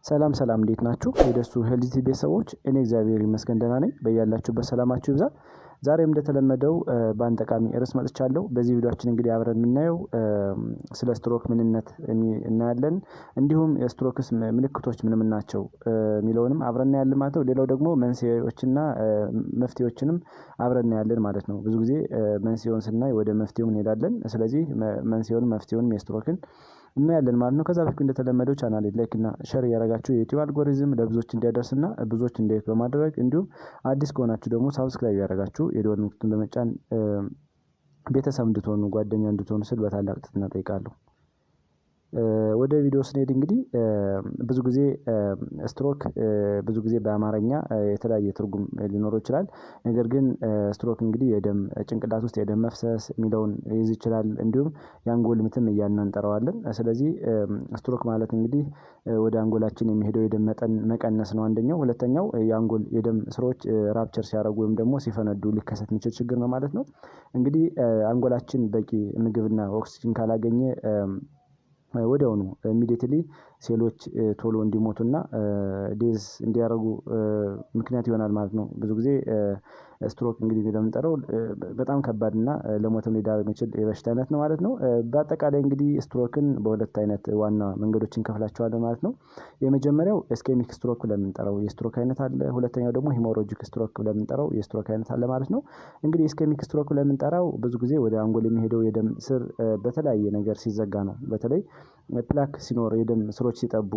ሰላም ሰላም እንዴት ናችሁ? የደሱ ሄልዚ ቤተሰቦች እኔ እግዚአብሔር ይመስገን ደህና ነኝ። በያላችሁበት ሰላማችሁ ይብዛ። ዛሬም እንደተለመደው በአንድ ጠቃሚ ርዕስ መጥቻለሁ። በዚህ ቪዲዮአችን እንግዲህ አብረን የምናየው ስለ ስትሮክ ምንነት እናያለን። እንዲሁም የስትሮክስ ምልክቶች ምን ናቸው የሚለውንም አብረን እናያለን ማለት ነው። ሌላው ደግሞ መንስኤዎችና መፍትሄዎችንም አብረን እናያለን ማለት ነው። ብዙ ጊዜ መንስኤውን ስናይ ወደ መፍትሄው እንሄዳለን። ስለዚህ መንስኤውን መፍትሄውን የስትሮክን እናያለን ማለት ነው። ከዛ በፊት እንደተለመደው ቻናሌ ላይክ እና ሼር እያደረጋችሁ የዩቲዩብ አልጎሪዝም ለብዙዎች እንዲያደርስና ብዙዎች እንዲያዩት በማድረግ እንዲሁም አዲስ ከሆናችሁ ደግሞ ሳብስክራይብ ያደረጋችሁ የደወል ምልክቱን በመጫን ቤተሰብ እንድትሆኑ ጓደኛ እንድትሆኑ ስል በታላቅ ትህትና እጠይቃለሁ። ወደ ቪዲዮ ስንሄድ እንግዲህ ብዙ ጊዜ ስትሮክ ብዙ ጊዜ በአማርኛ የተለያየ ትርጉም ሊኖረው ይችላል። ነገር ግን ስትሮክ እንግዲህ የደም ጭንቅላት ውስጥ የደም መፍሰስ የሚለውን ይይዝ ይችላል። እንዲሁም የአንጎል ምትም እያልን እንጠራዋለን። ስለዚህ ስትሮክ ማለት እንግዲህ ወደ አንጎላችን የሚሄደው የደም መጠን መቀነስ ነው አንደኛው። ሁለተኛው የአንጎል የደም ስሮች ራፕቸር ሲያደርጉ ወይም ደግሞ ሲፈነዱ ሊከሰት የሚችል ችግር ነው ማለት ነው። እንግዲህ አንጎላችን በቂ ምግብና ኦክሲጅን ካላገኘ ወዲያውኑ ኢሚዲየትሊ ሴሎች ቶሎ እንዲሞቱና ዴዝ እንዲያደርጉ ምክንያት ይሆናል ማለት ነው። ብዙ ጊዜ ስትሮክ እንግዲህ እንደምንጠራው በጣም ከባድ እና ለሞትም ሊዳርግ የሚችል የበሽታ አይነት ነው ማለት ነው። በአጠቃላይ እንግዲህ ስትሮክን በሁለት አይነት ዋና መንገዶች እንከፍላቸዋለን ማለት ነው። የመጀመሪያው ኢስኬሚክ ስትሮክ ብለን የምንጠራው የስትሮክ አይነት አለ። ሁለተኛው ደግሞ ሂሞራጂክ ስትሮክ ብለን የምንጠራው የስትሮክ አይነት አለ ማለት ነው። እንግዲህ ኢስኬሚክ ስትሮክ ብለን የምንጠራው ብዙ ጊዜ ወደ አንጎል የሚሄደው የደም ስር በተለያየ ነገር ሲዘጋ ነው። በተለይ ፕላክ ሲኖር የደም ስሮች ሲጠቡ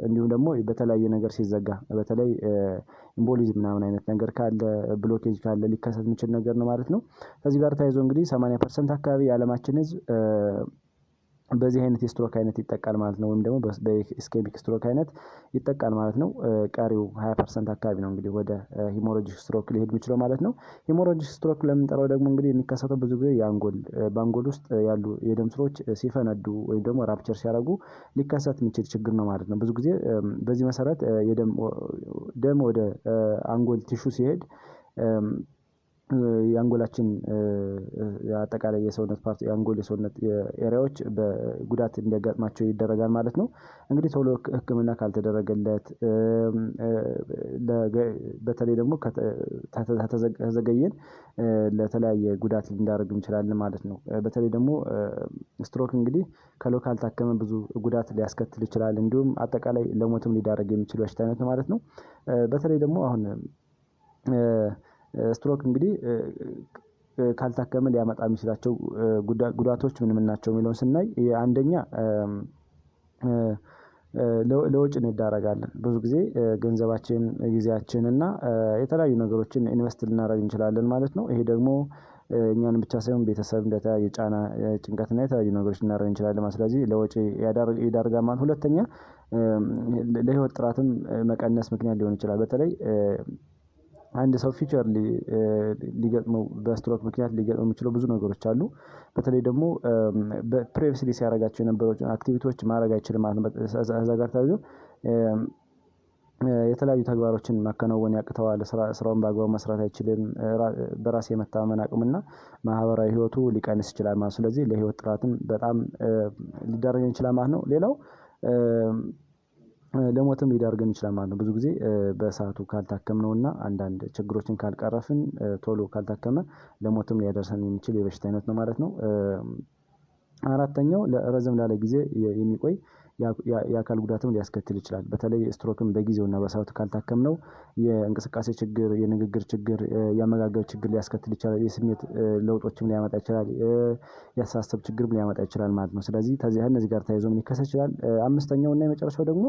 እንዲሁም ደግሞ በተለያየ ነገር ሲዘጋ በተለይ ኢምቦሊዝም ምናምን አይነት ነገር ካለ ብሎኬጅ ካለ ሊከሰት የሚችል ነገር ነው ማለት ነው። ከዚህ ጋር ተያይዞ እንግዲህ 80% አካባቢ የዓለማችን ህዝብ በዚህ አይነት የስትሮክ አይነት ይጠቃል ማለት ነው። ወይም ደግሞ በኢስኬሚክ ስትሮክ አይነት ይጠቃል ማለት ነው። ቀሪው 20% አካባቢ ነው እንግዲህ ወደ ሂሞራጂክ ስትሮክ ሊሄድ የሚችለው ማለት ነው። ሂሞራጂክ ስትሮክ ለምንጠራው ደግሞ እንግዲህ የሚከሰተው ብዙ ጊዜ በአንጎል ውስጥ ያሉ የደም ስሮች ሲፈነዱ ወይም ደግሞ ራፕቸር ሲያደርጉ ሊከሰት የሚችል ችግር ነው ማለት ነው። ብዙ ጊዜ በዚህ መሰረት ደም ወደ አንጎል ቲሹ ሲሄድ የአንጎላችን አጠቃላይ የሰውነት ፓርት የአንጎል የሰውነት ኤሪያዎች በጉዳት እንዲያጋጥማቸው ይደረጋል ማለት ነው። እንግዲህ ቶሎ ህክምና ካልተደረገለት በተለይ ደግሞ ከተዘገየን ለተለያየ ጉዳት ልንዳረግ እንችላለን ማለት ነው። በተለይ ደግሞ ስትሮክ እንግዲህ ቶሎ ካልታከመ ብዙ ጉዳት ሊያስከትል ይችላል። እንዲሁም አጠቃላይ ለሞትም ሊዳረግ የሚችል በሽታ አይነት ነው ማለት ነው። በተለይ ደግሞ አሁን ስትሮክ እንግዲህ ካልታከመ ሊያመጣ የሚችላቸው ጉዳቶች ምን ናቸው የሚለውን ስናይ አንደኛ ለወጪ እንዳረጋለን። ብዙ ጊዜ ገንዘባችን ጊዜያችን እና የተለያዩ ነገሮችን ኢንቨስት ልናደርግ እንችላለን ማለት ነው። ይሄ ደግሞ እኛን ብቻ ሳይሆን ቤተሰብ እንደተለያየ ጫና ጭንቀት እና የተለያዩ ነገሮች ልናደርግ እንችላለን ማለት ነው። ስለዚህ ለወጪ ይዳርጋል ማለት ነው። ሁለተኛ ለህይወት ጥራትም መቀነስ ምክንያት ሊሆን ይችላል። በተለይ አንድ ሰው ፊውቸርሊ ሊገጥመው በስትሮክ ምክንያት ሊገጥመው የሚችለው ብዙ ነገሮች አሉ። በተለይ ደግሞ በፕሪቪየስሊ ሲያደርጋቸው የነበሩትን አክቲቪቲዎች ማድረግ አይችልም ማለት ነው። ከዛ ጋር ተያይዞ የተለያዩ ተግባሮችን ማከናወን ያቅተዋል። ስራውን በአግባቡ መስራት አይችልም። በራስ የመተማመን አቅምና ማህበራዊ ህይወቱ ሊቀንስ ይችላል ማለት ነው። ስለዚህ ለህይወት ጥራትም በጣም ሊዳረግ ይችላል ማለት ነው። ሌላው ለሞትም ሊዳርገን ይችላል ማለት ነው። ብዙ ጊዜ በሰአቱ ካልታከምነውና አንዳንድ ችግሮችን ካልቀረፍን ቶሎ ካልታከመ ለሞትም ሊያደርሰን የሚችል የበሽታ አይነት ነው ማለት ነው። አራተኛው ለረዘም ላለ ጊዜ የሚቆይ የአካል ጉዳትም ሊያስከትል ይችላል። በተለይ ስትሮክን በጊዜውና በሰአቱ ካልታከምነው የእንቅስቃሴ ችግር የንግግር ችግር የአመጋገብ ችግር ሊያስከትል ይችላል። የስሜት ለውጦችም ሊያመጣ ይችላል። የአስተሳሰብ ችግርም ሊያመጣ ይችላል ማለት ነው። ስለዚህ ከነዚህ ጋር ተያይዞ ምን ሊከሰት ይችላል? አምስተኛው እና የመጨረሻው ደግሞ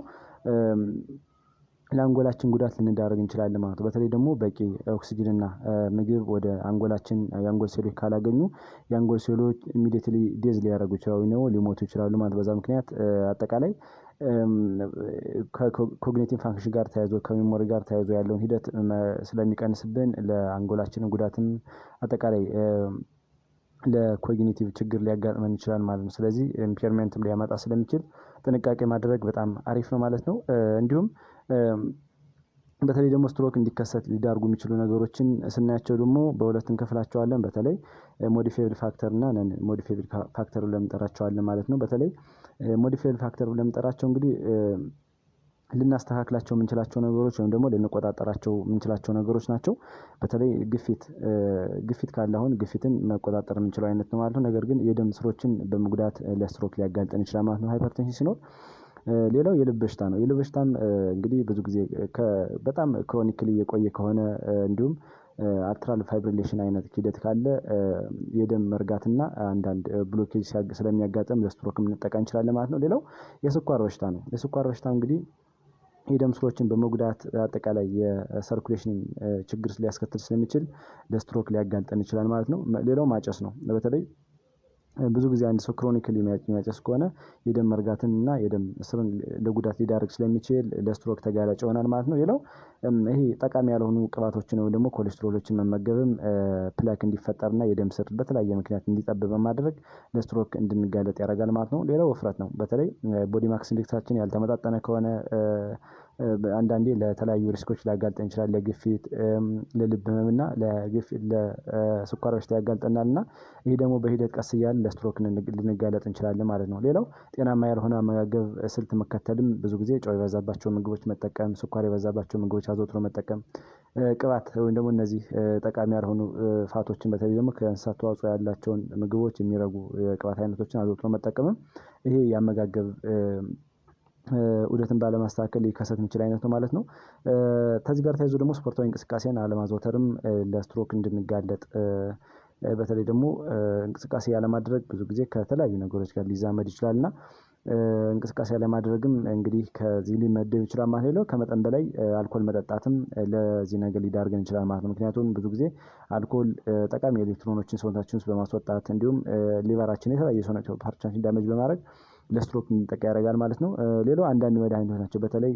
ለአንጎላችን ጉዳት ልንዳረግ እንችላለን ማለት ነው። በተለይ ደግሞ በቂ ኦክሲጅን እና ምግብ ወደ አንጎላችን የአንጎል ሴሎች ካላገኙ የአንጎል ሴሎች ኢሚዲየትሊ ዴዝ ሊያደርጉ ይችላሉ ወይም ደግሞ ሊሞቱ ይችላሉ ማለት ነው። በዛ ምክንያት አጠቃላይ ከኮግኒቲቭ ፋንክሽን ጋር ተያይዞ ከሜሞሪ ጋር ተያይዞ ያለውን ሂደት ስለሚቀንስብን ለአንጎላችን ጉዳትም አጠቃላይ ለኮግኒቲቭ ችግር ሊያጋጥመን ይችላል ማለት ነው። ስለዚህ ኢምፔርመንትም ሊያመጣ ስለሚችል ጥንቃቄ ማድረግ በጣም አሪፍ ነው ማለት ነው። እንዲሁም በተለይ ደግሞ ስትሮክ እንዲከሰት ሊዳርጉ የሚችሉ ነገሮችን ስናያቸው ደግሞ በሁለት እንከፍላቸዋለን። በተለይ ሞዲፋይብል ፋክተር እና ነን ሞዲፋይብል ፋክተር ብለን እንጠራቸዋለን ማለት ነው። በተለይ ሞዲፋይብል ፋክተር ብለን የምንጠራቸው እንግዲህ ልናስተካክላቸው የምንችላቸው ነገሮች ወይም ደግሞ ልንቆጣጠራቸው የምንችላቸው ነገሮች ናቸው። በተለይ ግፊት ካለ አሁን ግፊትን መቆጣጠር የምንችለው አይነት ነው ማለት ነው። ነገር ግን የደም ስሮችን በመጉዳት ለስትሮክ ሊያጋልጠን ይችላል ማለት ነው ሃይፐርቴንሽን ሲኖር። ሌላው የልብ በሽታ ነው። የልብ በሽታም እንግዲህ ብዙ ጊዜ በጣም ክሮኒክሊ የቆየ ከሆነ እንዲሁም አትራል ፋይብሪሌሽን አይነት ሂደት ካለ የደም መርጋትና አንዳንድ ብሎኬጅ ስለሚያጋጥም ለስትሮክ ልንጠቃ እንችላለን ማለት ነው። ሌላው የስኳር በሽታ ነው። የስኳር በሽታ እንግዲህ የደም ስሮችን በመጉዳት አጠቃላይ የሰርኩሌሽን ችግር ሊያስከትል ስለሚችል ለስትሮክ ሊያጋልጠን ይችላል ማለት ነው። ሌላው ማጨስ ነው። በተለይ ብዙ ጊዜ አንድ ሰው ክሮኒክሊ የሚያጨስ ከሆነ የደም መርጋትን እና የደም ስርን ለጉዳት ሊዳርግ ስለሚችል ለስትሮክ ተጋላጭ ይሆናል ማለት ነው። ሌላው ይሄ ጠቃሚ ያልሆኑ ቅባቶችን ወይም ደግሞ ኮሌስትሮሎችን መመገብም ፕላክ እንዲፈጠርና የደም ስር በተለያየ ምክንያት እንዲጠብ በማድረግ ለስትሮክ እንድንጋለጥ ያደርጋል ማለት ነው። ሌላው ውፍረት ነው። በተለይ ቦዲ ማክስ ኢንዴክሳችን ያልተመጣጠነ ከሆነ አንዳንዴ ለተለያዩ ሪስኮች ሊያጋልጠን ይችላል። ለግፊት፣ ለልብ ህመምና ለስኳር በሽታ ያጋልጠናል እና ይሄ ደግሞ በሂደት ቀስ እያልን ለስትሮክ ልንጋለጥ እንችላለን ማለት ነው። ሌላው ጤናማ ያልሆነ አመጋገብ ስልት መከተልም ብዙ ጊዜ ጨው የበዛባቸው ምግቦች መጠቀም፣ ስኳር የበዛባቸው ምግቦች አዘውትሮ መጠቀም፣ ቅባት ወይም ደግሞ እነዚህ ጠቃሚ ያልሆኑ ፋቶችን በተለይ ደግሞ ከእንስሳት ተዋጽኦ ያላቸውን ምግቦች የሚረጉ የቅባት አይነቶችን አዘውትሮ መጠቀምም ይሄ የአመጋገብ ዑደትን ባለማስተካከል ሊከሰት የሚችል አይነት ነው ማለት ነው። ከዚህ ጋር ተያይዞ ደግሞ ስፖርታዊ እንቅስቃሴን አለማዘውተርም ለስትሮክ እንድንጋለጥ በተለይ ደግሞ እንቅስቃሴ ያለማድረግ ብዙ ጊዜ ከተለያዩ ነገሮች ጋር ሊዛመድ ይችላል እና እንቅስቃሴ ያለማድረግም እንግዲህ ከዚህ ሊመደብ ይችላል ማለት ነው። ከመጠን በላይ አልኮል መጠጣትም ለዚህ ነገር ሊዳርገን ይችላል ማለት ነው። ምክንያቱም ብዙ ጊዜ አልኮል ጠቃሚ ኤሌክትሮኖችን ሰውነታችን ውስጥ በማስወጣት እንዲሁም ሊቨራችን የተለያዩ ሰውነት ፓርቶቻችን ዳሜጅ በማድረግ ለስትሮክ እንዲጠቃ ያደርጋል ማለት ነው። ሌላው አንዳንድ መድኃኒቶች ናቸው። በተለይ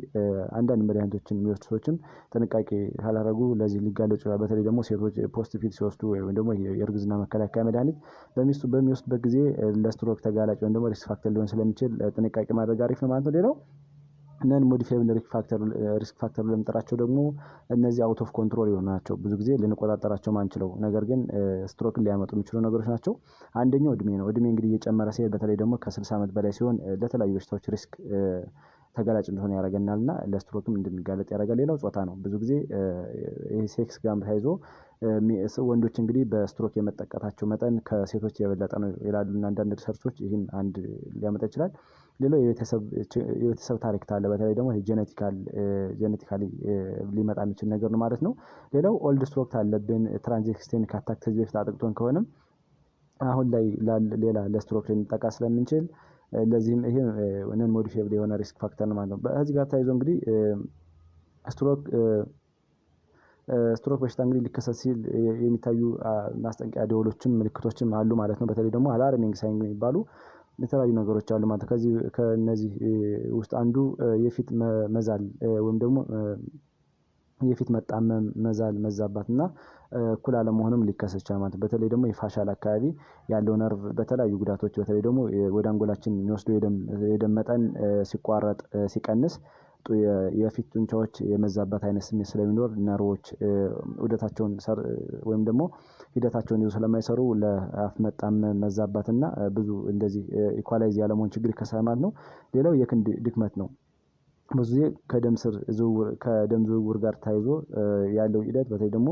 አንዳንድ መድኃኒቶችን የሚወስዱ ሰዎችም ጥንቃቄ ካላደረጉ ለዚህ ሊጋለጡ ይችላል። በተለይ ደግሞ ሴቶች ፖስት ፒል ሲወስዱ ወይም ደግሞ የእርግዝና መከላከያ መድኃኒት በሚወስዱበት ጊዜ ለስትሮክ ተጋላጭ ወይም ደግሞ ሪስክ ፋክተር ሊሆን ስለሚችል ጥንቃቄ ማድረግ አሪፍ ነው ማለት ነው። ሌላው ነን ሞዲፋይብል ሪስክ ፋክተር ለምንጠራቸው ደግሞ እነዚህ አውት ኦፍ ኮንትሮል የሆኑ ናቸው። ብዙ ጊዜ ልንቆጣጠራቸው ማንችለው ነገር ግን ስትሮክን ሊያመጡ የሚችሉ ነገሮች ናቸው። አንደኛው እድሜ ነው። እድሜ እንግዲህ እየጨመረ ሲሄድ በተለይ ደግሞ ከ60 ዓመት በላይ ሲሆን ለተለያዩ በሽታዎች ሪስክ ተጋላጭ እንደሆነ ያደርገናል እና ለስትሮክም እንድንጋለጥ ያደርጋል። ሌላው ጾታ ነው። ብዙ ጊዜ ይሄ ሴክስ ጋር ተያይዞ ወንዶች እንግዲህ በስትሮክ የመጠቃታቸው መጠን ከሴቶች የበለጠ ነው ይላሉ እና አንዳንድ ሪሰርቾች ይህን አንድ ሊያመጣ ይችላል። ሌላው የቤተሰብ ታሪክ ካለ በተለይ ደግሞ ጄኔቲካሊ ሊመጣ የሚችል ነገር ነው ማለት ነው። ሌላው ኦልድ ስትሮክ ካለብን ትራንዚት ሲስቴሚክ አታክ ከዚህ በፊት አጥቅቶን ከሆነም አሁን ላይ ሌላ ለስትሮክ ልንጠቃ ስለምንችል ለዚህም ይሄ ነን ሞዲፋይብል የሆነ ሪስክ ፋክተር ነው ማለት ነው። ከዚህ ጋር ተያይዞ እንግዲህ ስትሮክ በሽታ እንግዲህ ሊከሰት ሲል የሚታዩ ማስጠንቀቂያ ደወሎችም ምልክቶችም አሉ ማለት ነው። በተለይ ደግሞ አላርሚንግ ሳይን የሚባሉ የተለያዩ ነገሮች አሉ ማለት ነው። ከነዚህ ውስጥ አንዱ የፊት መዛል ወይም ደግሞ የፊት መጣመም፣ መዛል፣ መዛባት እና እኩል አለመሆንም ሊከሰት ይችላል ማለት ነው። በተለይ ደግሞ የፋሻል አካባቢ ያለው ነርቭ በተለያዩ ጉዳቶች በተለይ ደግሞ ወደ አንጎላችን የሚወስደው የደም መጠን ሲቋረጥ፣ ሲቀንስ የፊት ጡንቻዎች የመዛባት አይነት ስሜት ስለሚኖር ነርቮች ዑደታቸውን ወይም ደግሞ ሂደታቸውን ይዘው ስለማይሰሩ ለአፍ መጣመም፣ መዛባት እና ብዙ እንደዚህ ኢኳላይዝ ያለመሆን ችግር ይከሰታል ማለት ነው። ሌላው የክንድ ድክመት ነው። ብዙ ጊዜ ከደም ዝውውር ጋር ተያይዞ ያለው ሂደት በተለይ ደግሞ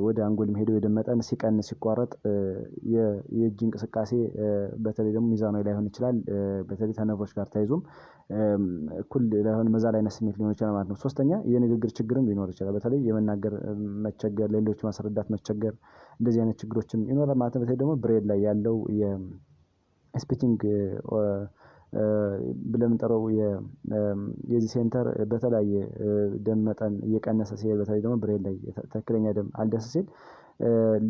ወደ አንጎል የሚሄደው የደም መጠን ሲቀንስ፣ ሲቋረጥ የእጅ እንቅስቃሴ በተለይ ደግሞ ሚዛናዊ ላይሆን ይችላል። በተለይ ከነርቮች ጋር ተያይዞም እኩል ላይሆን መዛል አይነት ስሜት ሊሆን ይችላል ማለት ነው። ሶስተኛ የንግግር ችግርም ሊኖር ይችላል። በተለይ የመናገር መቸገር፣ ሌሎች ማስረዳት መቸገር እንደዚህ አይነት ችግሮችም ይኖራል ማለት ነው። በተለይ ደግሞ ብሬን ላይ ያለው የስፒኪንግ ብለን የምንጠራው የዚህ ሴንተር በተለያየ ደም መጠን እየቀነሰ ሲሄድ በተለይ ደግሞ ብሬን ላይ ትክክለኛ ደም አልደረሰ ሲል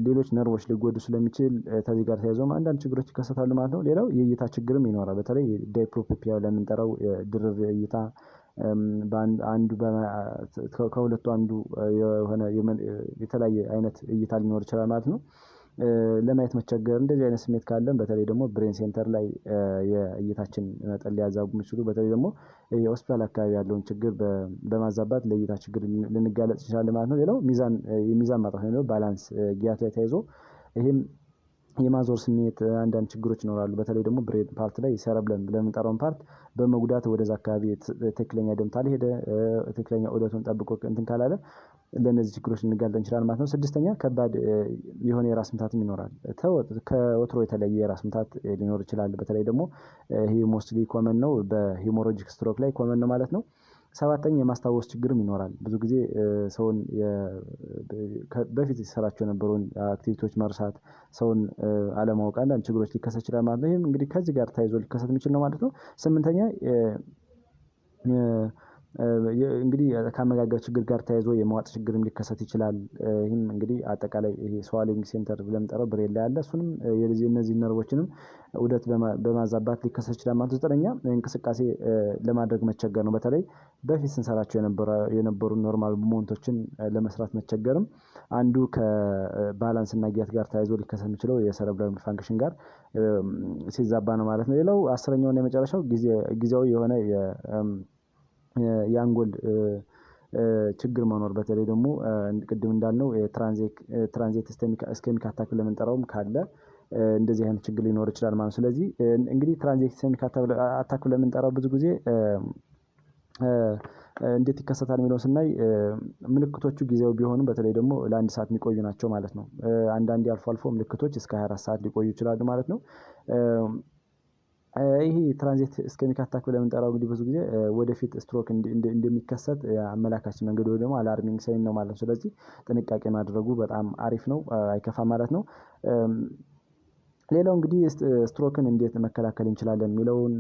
ሌሎች ነርቮች ሊጎዱ ስለሚችል ከዚህ ጋር ተያይዞም አንዳንድ ችግሮች ይከሰታሉ ማለት ነው። ሌላው የእይታ ችግርም ይኖራል። በተለይ ዳይፕሮፒያ ለምንጠራው ድርብ እይታ አንዱ ከሁለቱ አንዱ የሆነ የተለያየ አይነት እይታ ሊኖር ይችላል ማለት ነው። ለማየት መቸገር እንደዚህ አይነት ስሜት ካለን በተለይ ደግሞ ብሬን ሴንተር ላይ የእይታችን መጠን ሊያዛቡ የሚችሉ በተለይ ደግሞ የሆስፒታል አካባቢ ያለውን ችግር በማዛባት ለእይታ ችግር ልንጋለጥ እንችላለን ማለት ነው። ሌላው የሚዛን ማጣት ነው። ባላንስ ጊያት ላይ ተያይዞ ይሄም የማዞር ስሜት አንዳንድ ችግሮች ይኖራሉ። በተለይ ደግሞ ብሬን ፓርት ላይ ሰረብለም ብለን የምንጠራውን ፓርት በመጉዳት ወደዛ አካባቢ ትክክለኛ ደም ካልሄደ ትክክለኛ ዑደቱን ጠብቆ እንትን ካላለ ለእነዚህ ችግሮች ልንጋለጥ እንችላለን ማለት ነው። ስድስተኛ ከባድ የሆነ የራስ ምታትም ይኖራል። ከወትሮ የተለየ የራስ ምታት ሊኖር ይችላል። በተለይ ደግሞ ይሄ ሞስትሊ ኮመን ነው በሄሞሮጂክ ስትሮክ ላይ ኮመን ነው ማለት ነው። ሰባተኛ የማስታወስ ችግርም ይኖራል። ብዙ ጊዜ ሰውን በፊት ሲሰራቸው የነበሩን አክቲቪቲዎች መርሳት፣ ሰውን አለማወቅ አንዳንድ ችግሮች ሊከሰት ይችላል ማለት ነው። ይህም እንግዲህ ከዚህ ጋር ተያይዞ ሊከሰት የሚችል ነው ማለት ነው። ስምንተኛ እንግዲህ ከአመጋገብ ችግር ጋር ተያይዞ የመዋጥ ችግርም ሊከሰት ይችላል። ይህም እንግዲህ አጠቃላይ ይሄ ስዋሎዊንግ ሴንተር ብለን የምንጠራው ብሬን ላይ ያለ እሱንም የነዚህ ነርቮችንም ዑደት በማዛባት ሊከሰት ይችላል ማለት ነው። ዘጠነኛ እንቅስቃሴ ለማድረግ መቸገር ነው። በተለይ በፊት ስንሰራቸው የነበሩ ኖርማል ሙቭመንቶችን ለመስራት መቸገርም አንዱ ከባላንስ እና ጊያት ጋር ተያይዞ ሊከሰት የሚችለው የሰረብራል ፋንክሽን ጋር ሲዛባ ነው ማለት ነው። ሌላው አስረኛው እና የመጨረሻው ጊዜያዊ የሆነ የአንጎል ችግር መኖር፣ በተለይ ደግሞ ቅድም እንዳልነው ትራንዚት ኢስኬሚክ አታክ ብለን የምንጠራውም ካለ እንደዚህ አይነት ችግር ሊኖር ይችላል ማለት ነው። ስለዚህ እንግዲህ ትራንዚት ኢስኬሚክ አታክ ብለን የምንጠራው ብዙ ጊዜ እንዴት ይከሰታል የሚለውን ስናይ ምልክቶቹ ጊዜያዊ ቢሆኑም በተለይ ደግሞ ለአንድ ሰዓት የሚቆዩ ናቸው ማለት ነው። አንዳንዴ አልፎ አልፎ ምልክቶች እስከ 24 ሰዓት ሊቆዩ ይችላሉ ማለት ነው። ይሄ ትራንዚት ኢስኬሚክ አታክ ብለን የምንጠራው እንግዲህ ብዙ ጊዜ ወደፊት ስትሮክ እንደሚከሰት አመላካች መንገድ ወይ ደግሞ አላርሚንግ ሳይን ነው ማለት ነው። ስለዚህ ጥንቃቄ ማድረጉ በጣም አሪፍ ነው፣ አይከፋም ማለት ነው። ሌላው እንግዲህ ስትሮክን እንዴት መከላከል እንችላለን የሚለውን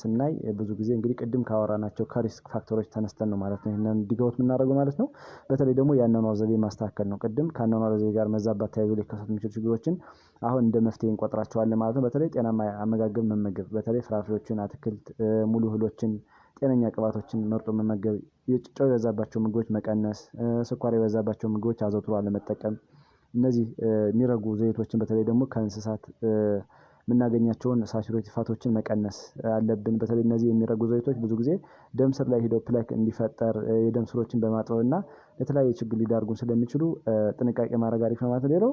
ስናይ ብዙ ጊዜ እንግዲህ ቅድም ካወራናቸው ከሪስክ ፋክተሮች ተነስተን ነው ማለት ነው ይሄንን ዲጋውት የምናደርገው ማለት ነው። በተለይ ደግሞ የአኗኗር ዘይቤ ማስተካከል ነው። ቅድም ከአኗኗር ዘይቤ ጋር መዛባት ተያይዞ ሊከሰቱ የሚችሉ ችግሮችን አሁን እንደ መፍትሄ እንቆጥራቸዋለን ማለት ነው። በተለይ ጤናማ አመጋገብ መመገብ፣ በተለይ ፍራፍሬዎችን፣ አትክልት፣ ሙሉ እህሎችን፣ ጤነኛ ቅባቶችን መርጦ መመገብ፣ ጨው የበዛባቸው ምግቦች መቀነስ፣ ስኳር የበዛባቸው ምግቦች አዘውትሮ አለመጠቀም፣ እነዚህ የሚረጉ ዘይቶችን በተለይ ደግሞ ከእንስሳት የምናገኛቸውን ሳቹሬትድ ፋቶችን መቀነስ አለብን። በተለይ እነዚህ የሚረጉ ዘይቶች ብዙ ጊዜ ደም ስር ላይ ሄደው ፕላክ እንዲፈጠር የደም ስሮችን በማጥበብ እና ለተለያየ ችግር ሊዳርጉን ስለሚችሉ ጥንቃቄ ማድረግ አሪፍ ነው ማለት ነው። ሌላው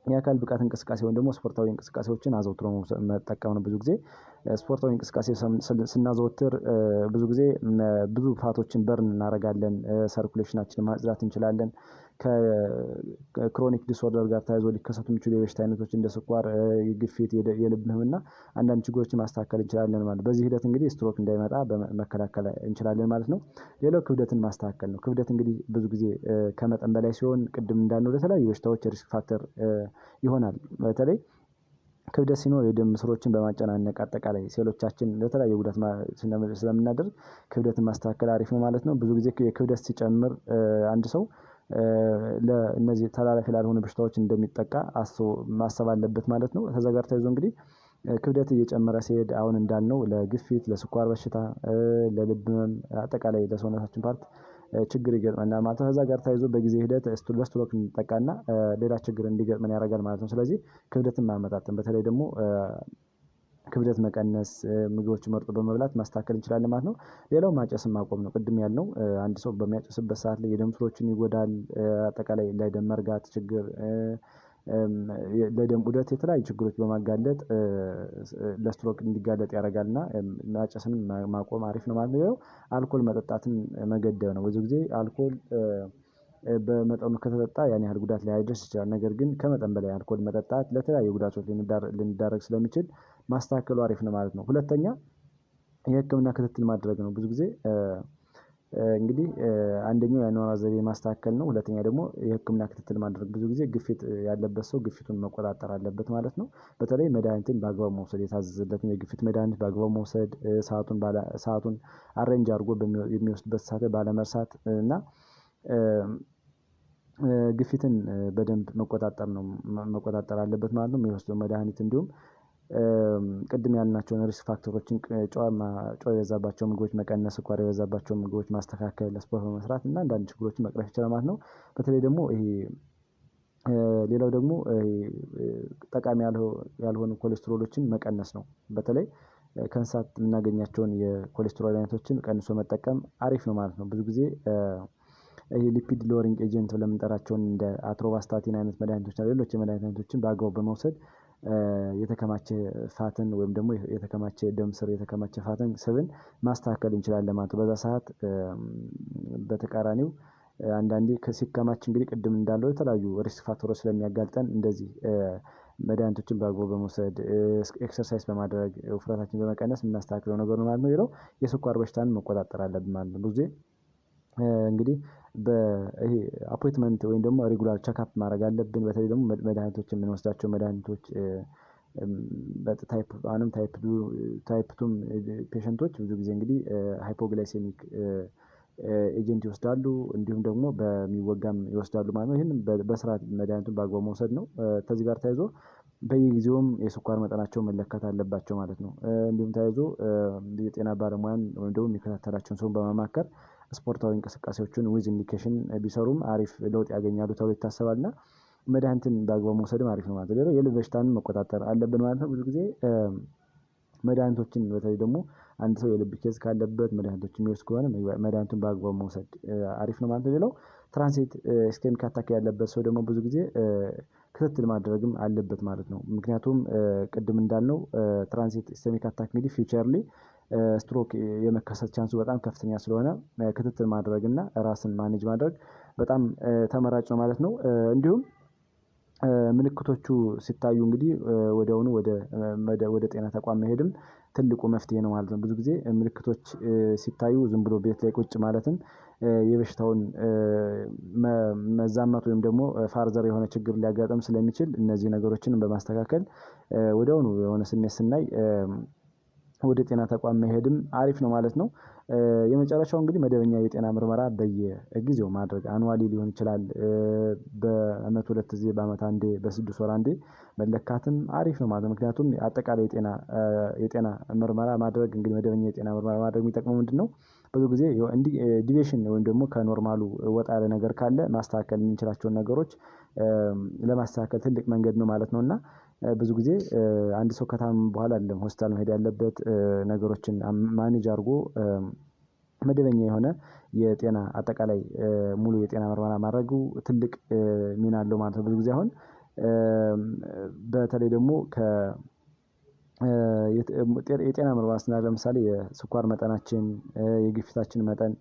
የአካል ብቃት እንቅስቃሴ ወይም ደግሞ ስፖርታዊ እንቅስቃሴዎችን አዘውትሮ መጠቀም ነው። ብዙ ጊዜ ስፖርታዊ እንቅስቃሴ ስናዘወትር ብዙ ጊዜ ብዙ ፋቶችን በርን እናደርጋለን፣ ሰርኩሌሽናችንን ማጽዳት እንችላለን። ከክሮኒክ ዲስኦርደር ጋር ተያይዞ ሊከሰቱ የሚችሉ የበሽታ አይነቶች እንደ ስኳር፣ የግፊት፣ የልብ ህመምና አንዳንድ ችግሮችን ማስተካከል እንችላለን ማለት ነው። በዚህ ሂደት እንግዲህ ስትሮክ እንዳይመጣ መከላከል እንችላለን ማለት ነው። ሌላው ክብደትን ማስተካከል ነው። ክብደት እንግዲህ ብዙ ጊዜ ከመጠን በላይ ሲሆን ቅድም እንዳልነው ለተለያዩ በሽታዎች ሪስክ ፋክተር ይሆናል። በተለይ ክብደት ሲኖር የደም ስሮችን በማጨናነቅ አጠቃላይ ሴሎቻችን ለተለያየ ጉዳት ስለምናደርግ ክብደትን ማስተካከል አሪፍ ነው ማለት ነው። ብዙ ጊዜ የክብደት ሲጨምር አንድ ሰው ለእነዚህ ተላላፊ ላልሆኑ በሽታዎች እንደሚጠቃ ማሰብ አለበት ማለት ነው። ከዛ ጋር ተያይዞ እንግዲህ ክብደት እየጨመረ ሲሄድ አሁን እንዳልነው ለግፊት፣ ለስኳር በሽታ፣ ለልብ ህመም አጠቃላይ ለሰውነታችን ፓርት ችግር ይገጥመናል ማለት ነው። ከዛ ጋር ተያይዞ በጊዜ ሂደት ለስትሮክ እንጠቃና ሌላ ችግር እንዲገጥመን ያደርጋል ማለት ነው። ስለዚህ ክብደትን ማመጣጠን በተለይ ደግሞ ክብደት መቀነስ፣ ምግቦች መርጦ በመብላት ማስተካከል እንችላለን ማለት ነው። ሌላው ማጨስን ማቆም ነው። ቅድም ያልነው አንድ ሰው በሚያጨስበት ሰዓት ላይ የደም ስሮችን ይጎዳል። አጠቃላይ ለደም መርጋት ችግር፣ ለደም ዑደት የተለያዩ ችግሮች በማጋለጥ ለስትሮክ እንዲጋለጥ ያደርጋልና ማጨስን ማቆም አሪፍ ነው ማለት ነው። አልኮል መጠጣትን መገደብ ነው። ብዙ ጊዜ አልኮል በመጠኑ ከተጠጣ ያን ያህል ጉዳት ላያደርስ ይችላል። ነገር ግን ከመጠን በላይ አልኮል መጠጣት ለተለያዩ ጉዳቶች ልንዳረግ ስለሚችል ማስተካከሉ አሪፍ ነው ማለት ነው። ሁለተኛ የህክምና ክትትል ማድረግ ነው። ብዙ ጊዜ እንግዲህ አንደኛው የአኗኗር ዘይቤ ማስተካከል ነው። ሁለተኛ ደግሞ የህክምና ክትትል ማድረግ። ብዙ ጊዜ ግፊት ያለበት ሰው ግፊቱን መቆጣጠር አለበት ማለት ነው። በተለይ መድኃኒትን በአግባቡ መውሰድ፣ የታዘዘለትን የግፊት መድኃኒት በአግባቡ መውሰድ፣ ሰአቱን አሬንጅ አድርጎ የሚወስድበት ሰዓት ባለመርሳት እና ግፊትን በደንብ መቆጣጠር አለበት ማለት ነው። የሚወስደው መድኃኒት እንዲሁም ቅድም ያልናቸውን ሪስክ ፋክተሮችን ጨው የበዛባቸው ምግቦች መቀነስ፣ ስኳር የበዛባቸው ምግቦች ማስተካከል፣ ስፖርት በመስራት እና አንዳንድ ችግሮችን መቅረፍ ይችላል ማለት ነው። በተለይ ደግሞ ይሄ ሌላው ደግሞ ጠቃሚ ያልሆኑ ኮሌስትሮሎችን መቀነስ ነው። በተለይ ከእንስሳት የምናገኛቸውን የኮሌስትሮል አይነቶችን ቀንሶ መጠቀም አሪፍ ነው ማለት ነው። ብዙ ጊዜ ይሄ ሊፒድ ሎሪንግ ኤጀንት ብለን የምንጠራቸውን እንደ አትሮቫስታቲን አይነት መድኃኒቶች እና ሌሎች የመድኃኒት አይነቶችን በአግባቡ በመውሰድ የተከማቸ ፋትን ወይም ደግሞ የተከማቸ ደም ስር የተከማቸ ፋትን ስብን ማስተካከል እንችላለን ማለት ነው። በዛ ሰዓት በተቃራኒው አንዳንዴ ሲከማች እንግዲህ ቅድም እንዳለው የተለያዩ ሪስክ ፋክተሮች ስለሚያጋልጠን እንደዚህ መድኃኒቶችን በአግባቡ በመውሰድ ኤክሰርሳይዝ በማድረግ ውፍረታችን በመቀነስ የምናስተካክለው ነገር ነው ማለት ነው። ሌላው የስኳር በሽታን መቆጣጠር አለብን ማለት ነው። ብዙ ጊዜ እንግዲህ ይሄ አፖይንትመንት ወይም ደግሞ ሬጉላር ቸክአፕ ማድረግ አለብን። በተለይ ደግሞ መድኃኒቶች የምንወስዳቸው መድኃኒቶች ታይፕ ቱም ፔሸንቶች ብዙ ጊዜ እንግዲህ ሃይፖግላይሴሚክ ኤጀንት ይወስዳሉ እንዲሁም ደግሞ በሚወጋም ይወስዳሉ ማለት ነው። ይህንን በስርዓት መድኃኒቱን በአግባቡ መውሰድ ነው። ከዚህ ጋር ተያይዞ በየጊዜውም የስኳር መጠናቸው መለካት አለባቸው ማለት ነው። እንዲሁም ተያይዞ የጤና ባለሙያን ወይም ደግሞ የሚከታተላቸውን ሰውን በማማከር ስፖርታዊ እንቅስቃሴዎችን ዊዝ ኢንዲኬሽን ቢሰሩም አሪፍ ለውጥ ያገኛሉ ተብሎ ይታሰባል። እና መድኃኒትን በአግባቡ መውሰድም አሪፍ ነው ማለት ነው። ሌላው የልብ በሽታንም መቆጣጠር አለብን ማለት ነው። ብዙ ጊዜ መድኃኒቶችን በተለይ ደግሞ አንድ ሰው የልብ ኬዝ ካለበት መድኃኒቶችን የሚወስድ ከሆነ መድኃኒቱን በአግባቡ መውሰድ አሪፍ ነው ማለት ነው። ሌላው ትራንሲት ኢስኬሚክ አታክ ያለበት ሰው ደግሞ ብዙ ጊዜ ክትትል ማድረግም አለበት ማለት ነው። ምክንያቱም ቅድም እንዳልነው ትራንሲት ኢስኬሚክ አታክ እንግዲህ ፊውቸርሊ ስትሮክ የመከሰት ቻንሱ በጣም ከፍተኛ ስለሆነ ክትትል ማድረግ እና ራስን ማኔጅ ማድረግ በጣም ተመራጭ ነው ማለት ነው። እንዲሁም ምልክቶቹ ሲታዩ እንግዲህ ወዲያውኑ ወደ ጤና ተቋም መሄድም ትልቁ መፍትሄ ነው ማለት ነው። ብዙ ጊዜ ምልክቶች ሲታዩ ዝም ብሎ ቤት ላይ ቁጭ ማለትም የበሽታውን መዛመት ወይም ደግሞ ፋርዘር የሆነ ችግር ሊያጋጥም ስለሚችል እነዚህ ነገሮችን በማስተካከል ወዲያውኑ የሆነ ስሜት ስናይ ወደ ጤና ተቋም መሄድም አሪፍ ነው ማለት ነው። የመጨረሻው እንግዲህ መደበኛ የጤና ምርመራ በየጊዜው ማድረግ አኑዋሊ ሊሆን ይችላል። በአመት 2 ጊዜ በአመት አንዴ በ6 ወር አንዴ መለካትም አሪፍ ነው ማለት ነው። ምክንያቱም አጠቃላይ የጤና ምርመራ ማድረግ እንግዲህ መደበኛ የጤና ምርመራ ማድረግ የሚጠቅመው ምንድነው? ብዙ ጊዜ ዲቪዬሽን ወይም ደግሞ ከኖርማሉ ወጣ ያለ ነገር ካለ ማስተካከል የምንችላቸውን ነገሮች ለማስተካከል ትልቅ መንገድ ነው ማለት ነው። እና ብዙ ጊዜ አንድ ሰው ከታመመ በኋላ አይደለም ሆስፒታል መሄድ ያለበት ነገሮችን ማኔጅ አድርጎ መደበኛ የሆነ የጤና አጠቃላይ ሙሉ የጤና ምርመራ ማድረጉ ትልቅ ሚና አለው ማለት ነው። ብዙ ጊዜ አሁን በተለይ ደግሞ የጤና ምርመራ ስናደርግ ለምሳሌ የስኳር መጠናችን የግፊታችን መጠን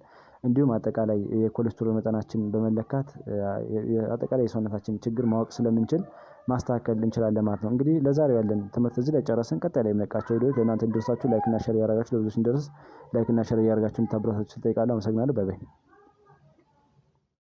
እንዲሁም አጠቃላይ የኮሌስትሮል መጠናችን በመለካት አጠቃላይ የሰውነታችን ችግር ማወቅ ስለምንችል ማስተካከል እንችላለን ማለት ነው። እንግዲህ ለዛሬው ያለን ትምህርት እዚህ ላይ ጨረስን። ቀጣይ ላይ የምንለቃቸው ቪዲዮዎች ለእናንተ እንዲደርሳችሁ ላይክ እና ሼር እያደረጋችሁ ለብዙዎች እንዲደርስ ላይክ እና ሼር እያደረጋችሁ እንድታበረታቱኝ እጠይቃለሁ። አመሰግናለሁ። ባይ ባይ።